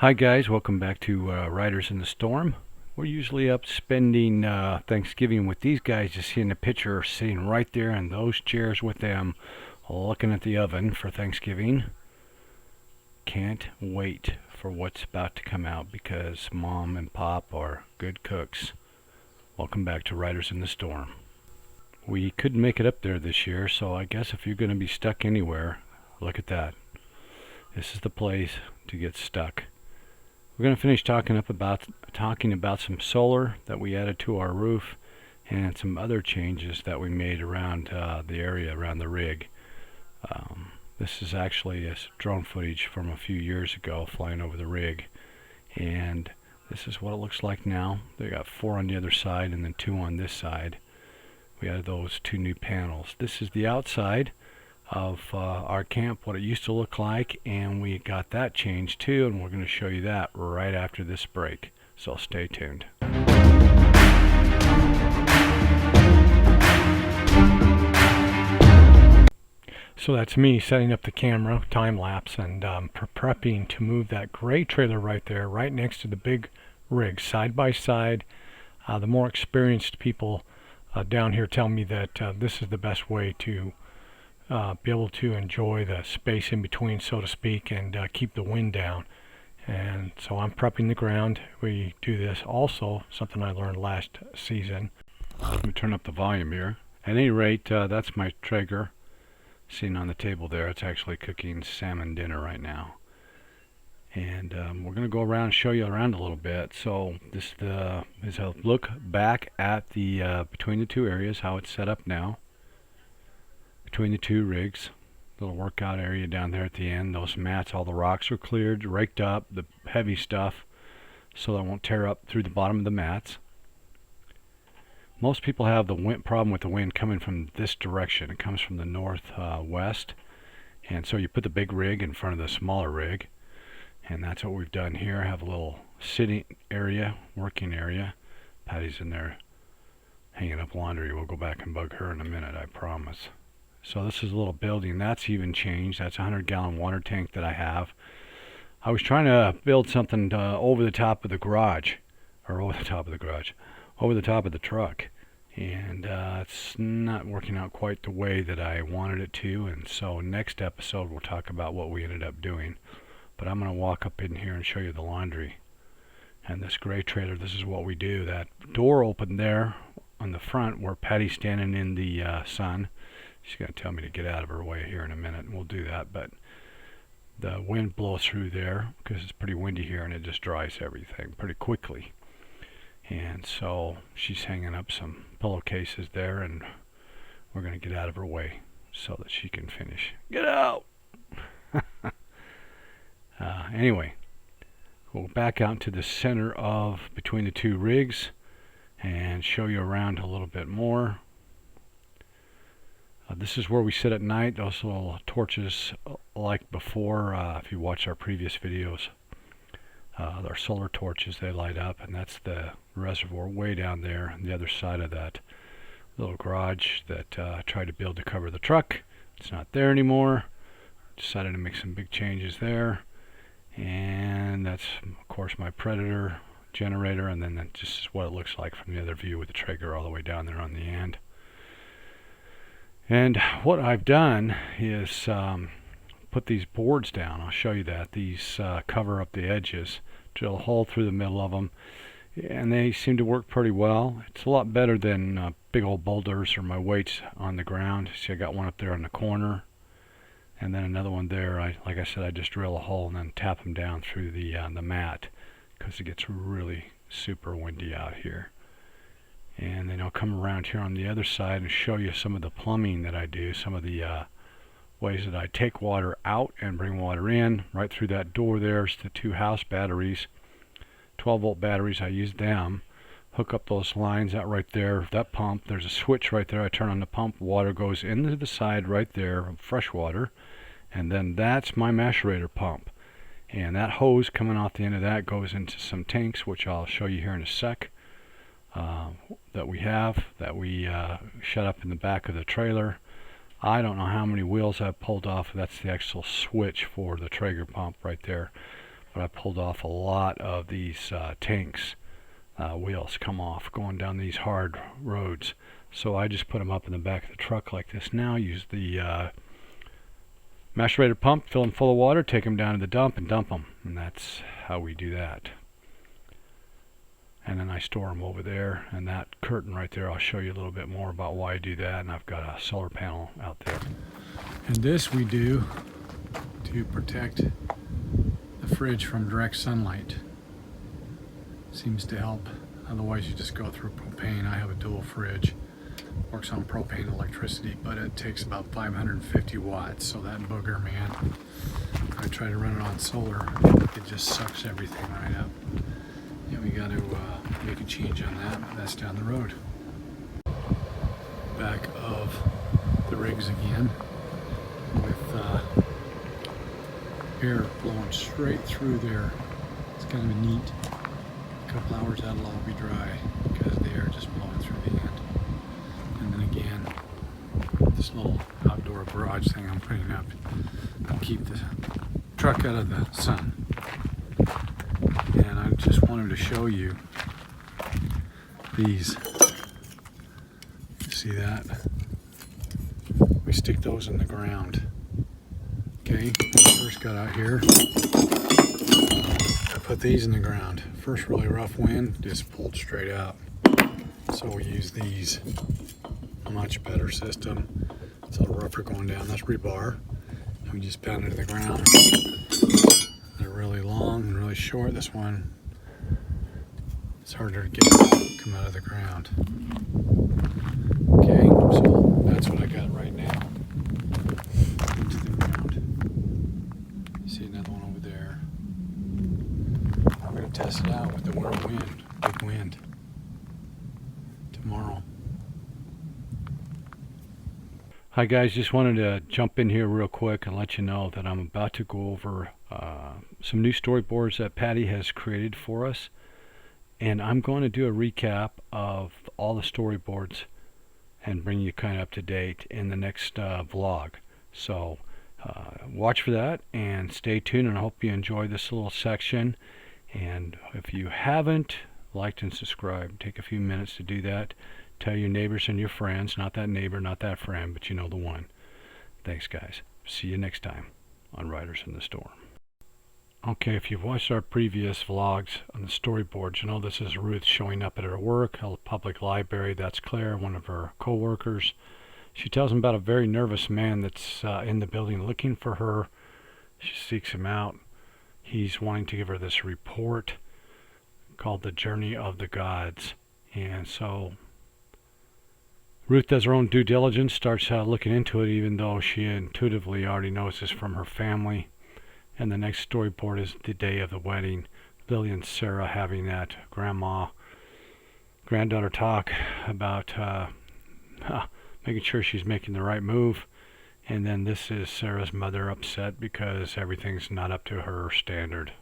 Hi guys, welcome back to Riders in the Storm. We're usually up spending Thanksgiving with these guys. Just seeing the picture sitting right there in those chairs with them, looking at the oven for Thanksgiving. Can't wait for what's about to come out because Mom and Pop are good cooks. Welcome back to Riders in the Storm. We couldn't make it up there this year, so I guess if you're going to be stuck anywhere, look at that. This is the place to get stuck. We're going to finish talking about some solar that we added to our roof and some other changes that we made around the area around the rig. This is actually drone footage from a few years ago flying over the rig, and this is what it looks like now. They got 4 on the other side and then 2 on this side. We added those 2 new panels. This is the outside of our camp, what it used to look like, and we got that changed too, and we're going to show you that right after this break, so stay tuned. So that's me setting up the camera time lapse and prepping to move that gray trailer right there, right next to the big rig, side by side. The more experienced people down here tell me that this is the best way to be able to enjoy the space in between, so to speak, and keep the wind down. And so I'm prepping the ground. We do this also, something I learned last season. Let me turn up the volume here. At any rate, that's my Traeger sitting on the table there. It's actually cooking salmon dinner right now. And we're going to go around and show you around a little bit. So this is a look back at the between the two areas, how it's set up now. Between the 2 rigs, little workout area down there at the end. Those mats, all the rocks are cleared, raked up, the heavy stuff, so that it won't tear up through the bottom of the mats. Most people have the problem with the wind coming from this direction. It comes from the northwest, and so you put the big rig in front of the smaller rig, and that's what we've done here. Have a little sitting area, working area. Patty's in there hanging up laundry. We'll go back and bug her in a minute, I promise. So this is a little building that's even changed. That's a 100-gallon water tank that I have. I was trying to build something over the top of the garage, or over the top of the truck, and it's not working out quite the way that I wanted it to. And so next episode we'll talk about what we ended up doing. But I'm going to walk up in here and show you the laundry and this gray trailer. This is what we do. That door opened there on the front where Patty's standing in the sun. She's going to tell me to get out of her way here in a minute, and we'll do that. But the wind blows through there because it's pretty windy here, and it just dries everything pretty quickly. And so she's hanging up some pillowcases there, and we're going to get out of her way so that she can finish. Get out! Anyway, we'll back out to the center of between the 2 rigs and show you around a little bit more. This is where we sit at night. Those little torches, like before, if you watch our previous videos, our solar torches, they light up, and that's the reservoir way down there on the other side of that little garage that I tried to build to cover the truck. It's not there anymore. Decided to make some big changes there, and that's of course my Predator generator, and then that just is what it looks like from the other view with the Traeger all the way down there on the end. And what I've done is put these boards down. I'll show you that. These cover up the edges, drill a hole through the middle of them, and they seem to work pretty well. It's a lot better than big old boulders or my weights on the ground. See, I got one up there in the corner, and then another one there. Like I said, I just drill a hole and then tap them down through the mat because it gets really super windy out here. And then I'll come around here on the other side and show you some of the plumbing that I do, some of the ways that I take water out and bring water in. Right through that door there's the 2 house batteries, 12-volt batteries. I use them, hook up those lines out right there. That pump, there's a switch right there. I turn on the pump, water goes into the side right there of fresh water, and then that's my macerator pump. And that hose coming off the end of that goes into some tanks, which I'll show you here in a sec. That we shut up in the back of the trailer. I don't know how many wheels I've pulled off. That's the actual switch for the Traeger pump right there. but I pulled off a lot of these tanks. Wheels come off going down these hard roads. So I just put them up in the back of the truck like this now, use the macerator pump, fill them full of water, take them down to the dump and dump them. And that's how we do that. And then I store them over there, and that curtain right there, I'll show you a little bit more about why I do that. And I've got a solar panel out there. And this we do to protect the fridge from direct sunlight. Seems to help. Otherwise you just go through propane. I have a dual fridge. Works on propane electricity, but it takes about 550 watts. So that booger, man, I try to run it on solar. It just sucks everything right up. Yeah, we got to make a change on that. That's down the road. Back of the rigs again with air blowing straight through there. It's kind of neat. A couple hours that'll all be dry because the air just blowing through the end. And then again, this little outdoor garage thing I'm putting up to keep the truck out of the sun. And I just wanted to show you these. You see that? We stick those in the ground. Okay, first got out here. I put these in the ground. First really rough wind, just pulled straight out. So we use these. A much better system. It's a little rougher going down. That's rebar. And we just pound it to the ground. They're really long and really short. This one, it's harder to get come out of the ground. Okay, so that's what I got right now. Into the ground. You see another one over there. I'm going to test it out with the warm wind, big wind, tomorrow. Hi guys, just wanted to jump in here real quick and let you know that I'm about to go over some new storyboards that Patty has created for us, and I'm going to do a recap of all the storyboards and bring you kind of up to date in the next vlog. So watch for that and stay tuned, and I hope you enjoy this little section. And if you haven't liked and subscribed, take a few minutes to do that. Tell your neighbors and your friends, not that neighbor, not that friend, but you know the one. Thanks guys. See you next time on Riders in the Storm. Okay, if you've watched our previous vlogs on the storyboards, you know this is Ruth showing up at her work, a public library. That's Claire, one of her co-workers. She tells him about a very nervous man that's in the building looking for her. She seeks him out. He's wanting to give her this report called The Journey of the Gods. And so Ruth does her own due diligence, starts looking into it, even though she intuitively already knows this from her family. And the next storyboard is the day of the wedding. Lily and Sarah having that granddaughter talk about making sure she's making the right move. And then this is Sarah's mother upset because everything's not up to her standard.